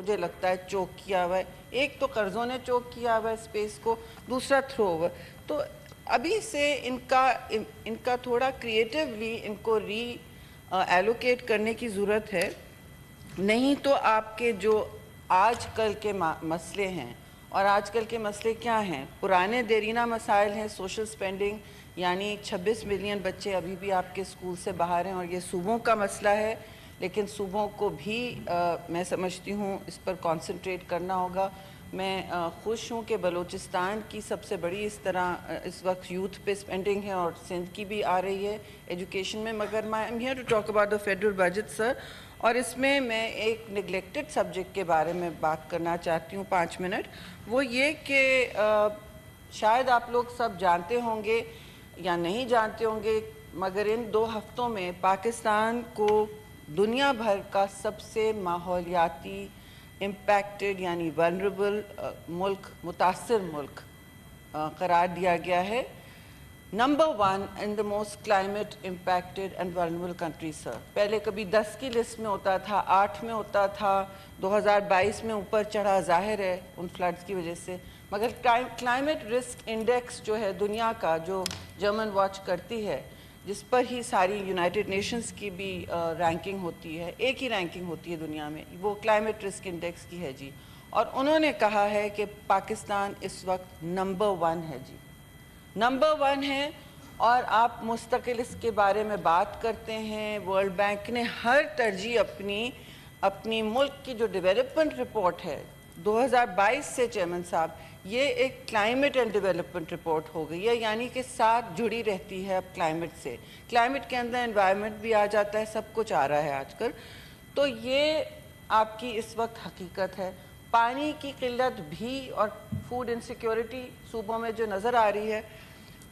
مجھے لگتا ہے چوک کیا ہوا ہے. ایک تو قرضوں نے چوک کیا ہوا ہے اسپیس کو, دوسرا تھرو اوور. تو ابھی سے ان کا تھوڑا کریٹیولی ان کو ری ایلوکیٹ کرنے کی ضرورت ہے. نہیں تو آپ کے جو آج کل کے مسئلے ہیں, اور آج کل کے مسئلے کیا ہیں, پرانے دیرینہ مسائل ہیں, سوشل سپینڈنگ, یعنی 26 ملین بچے ابھی بھی آپ کے اسکول سے باہر ہیں, اور یہ صوبوں کا مسئلہ ہے. لیکن صوبوں کو بھی میں سمجھتی ہوں اس پر کانسنٹریٹ کرنا ہوگا. میں خوش ہوں کہ بلوچستان کی سب سے بڑی اس طرح اس وقت یوتھ پہ سپینڈنگ ہے, اور سندھ کی بھی آ رہی ہے ایجوکیشن میں. مگر میں am here to talk about the federal budget sir, اور اس میں ایک نگلیکٹڈ سبجیکٹ کے بارے میں بات کرنا چاہتی ہوں 5 منٹ. وہ یہ کہ شاید آپ لوگ سب جانتے ہوں گے یا نہیں جانتے ہوں گے, مگر ان 2 ہفتوں میں پاکستان کو دنیا بھر کا سب سے ماحولیاتی امپیکٹڈ یعنی ولنریبل ملک, متاثر ملک قرار دیا گیا ہے. Number 1 in the most climate impacted and vulnerable country sir. پہلے کبھی 10 کی لسٹ میں ہوتا تھا, 8 میں ہوتا تھا, 2022 میں اوپر چڑھا, ظاہر ہے ان فلڈز کی وجہ سے. مگر کلائمیٹ رسک انڈیکس جو ہے دنیا کا, جو جرمن واچ کرتی ہے, جس پر ہی ساری یونائٹڈ نیشنز کی بھی رینکنگ ہوتی ہے, ایک ہی رینکنگ ہوتی ہے دنیا میں, وہ کلائمیٹ رسک انڈیکس کی ہے جی. اور انہوں نے کہا ہے کہ پاکستان اس وقت نمبر 1 ہے جی, نمبر 1 ہے. اور آپ مستقل اس کے بارے میں بات کرتے ہیں. ورلڈ بینک نے ہر ترجیح اپنی ملک کی جو ڈیولپمنٹ رپورٹ ہے 2022 سے, چیئرمین صاحب, یہ ایک کلائمیٹ اینڈ ڈیولپمنٹ رپورٹ ہو گئی ہے, یعنی کہ ساتھ جڑی رہتی ہے اب کلائمیٹ سے. کلائمیٹ کے اندر انوائرمنٹ بھی آ جاتا ہے, سب کچھ آ رہا ہے آج کل. تو یہ آپ کی اس وقت حقیقت ہے. پانی کی قلت بھی اور فوڈ انسیکیورٹی صوبوں میں جو نظر آ رہی ہے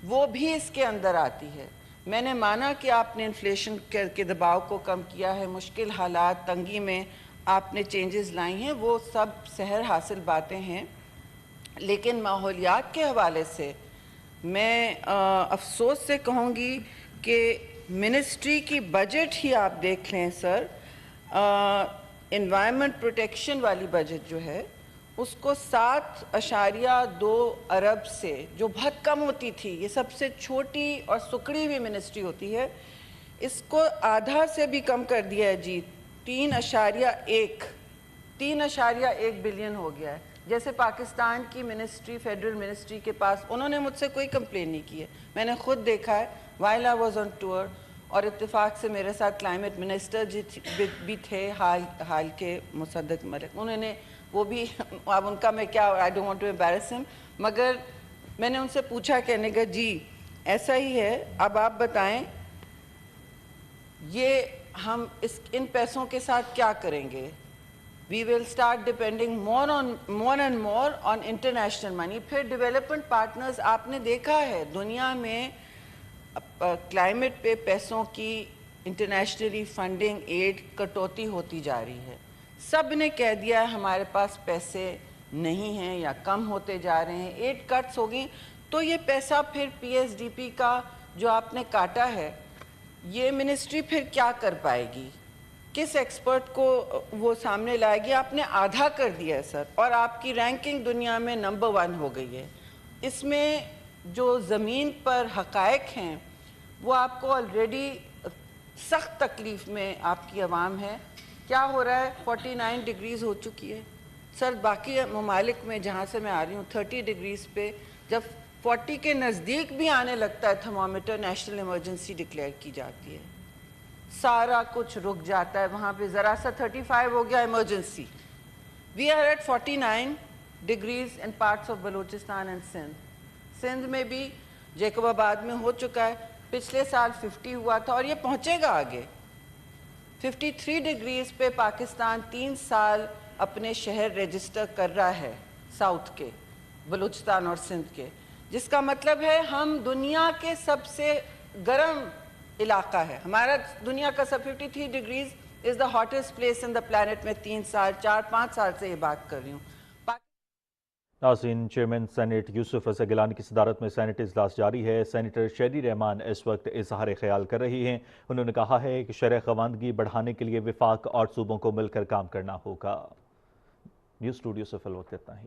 وہ بھی اس کے اندر آتی ہے. میں نے مانا کہ آپ نے انفلیشن کے دباؤ کو کم کیا ہے, مشکل حالات, تنگی میں آپ نے چینجز لائی ہیں, وہ سب سحر حاصل باتیں ہیں. لیکن ماحولیات کے حوالے سے میں افسوس سے کہوں گی کہ منسٹری کی بجٹ ہی آپ دیکھ لیں سر, انوائرمنٹ پروٹیکشن والی بجٹ جو ہے اس کو 7.2 ارب سے, جو بہت کم ہوتی تھی, یہ سب سے چھوٹی اور سکڑی ہوئی منسٹری ہوتی ہے, اس کو آدھا سے بھی کم کر دیا ہے جی. 3.1 بلین ہو گیا ہے. جیسے پاکستان کی منسٹری, فیڈرل منسٹری کے پاس, انہوں نے مجھ سے کوئی کمپلین نہیں کی ہے, میں نے خود دیکھا ہے while I was on tour. اور اتفاق سے میرے ساتھ کلائمیٹ منسٹر بھی تھے حال کے, مصدق ملک, انہوں نے وہ بھی, اب ان کا میں کیا, I don't want to embarrass him, مگر میں نے ان سے پوچھا, کہنے کا جی ایسا ہی ہے, اب آپ بتائیں یہ ہم ان پیسوں کے ساتھ کیا کریں گے. We will start depending more and more on international money. پھر ڈیولپمنٹ پارٹنرز, آپ نے دیکھا ہے دنیا میں کلائمیٹ پہ پیسوں کی انٹرنیشنلی فنڈنگ ایڈ کٹوتی ہوتی جا رہی ہے. سب نے کہہ دیا ہے ہمارے پاس پیسے نہیں ہیں یا کم ہوتے جا رہے ہیں, ایڈ کٹس ہو گئی. تو یہ پیسہ پھر PSDP کا جو آپ نے کاٹا ہے, یہ منسٹری پھر کیا کر پائے گی, کس ایکسپرٹ کو وہ سامنے لائے گی. آپ نے آدھا کر دیا ہے سر, اور آپ کی رینکنگ دنیا میں نمبر 1 ہو گئی ہے. اس میں جو زمین پر حقائق ہیں وہ آپ کو آلریڈی سخت تکلیف میں آپ کی عوام ہے. کیا ہو رہا ہے, 49 ڈگریز ہو چکی ہے سر. باقی ممالک میں جہاں سے میں آ رہی ہوں 30 ڈگریز پہ, جب 40 کے نزدیک بھی آنے لگتا ہے تھرمامیٹر, نیشنل ایمرجنسی ڈکلیئر کی جاتی ہے, سارا کچھ رک جاتا ہے. وہاں پہ ذرا سا 35 ہو گیا emergency. We are at 49 degrees in parts of Balochistan and Sindh. Sindh میں بھی جیکب آباد میں ہو چکا ہے, پچھلے سال 50 ہوا تھا, اور یہ پہنچے گا آگے. 53 ڈگریز پہ پاکستان 3 سال اپنے شہر رجسٹر کر رہا ہے ساؤتھ کے, بلوچستان اور سندھ کے, جس کا مطلب ہے ہم دنیا کے سب سے گرم علاقہ ہے. ہمارا دنیا کا 53 degrees is the hottest place in the planet. میں 4-5 سال سے یہ بات کر رہی ہوں. ناظرین, چیئرمین سینیٹ یوسف رضا گیلانی کی صدارت میں سینیٹ اجلاس جاری ہے. سینیٹر شیری رحمان اس وقت اظہار خیال کر رہی ہیں. انہوں نے کہا ہے کہ شرح خواندگی بڑھانے کے لیے وفاق اور صوبوں کو مل کر کام کرنا ہوگا. نیوز اسٹوڈیو سے فی الوقت اتنا ہی.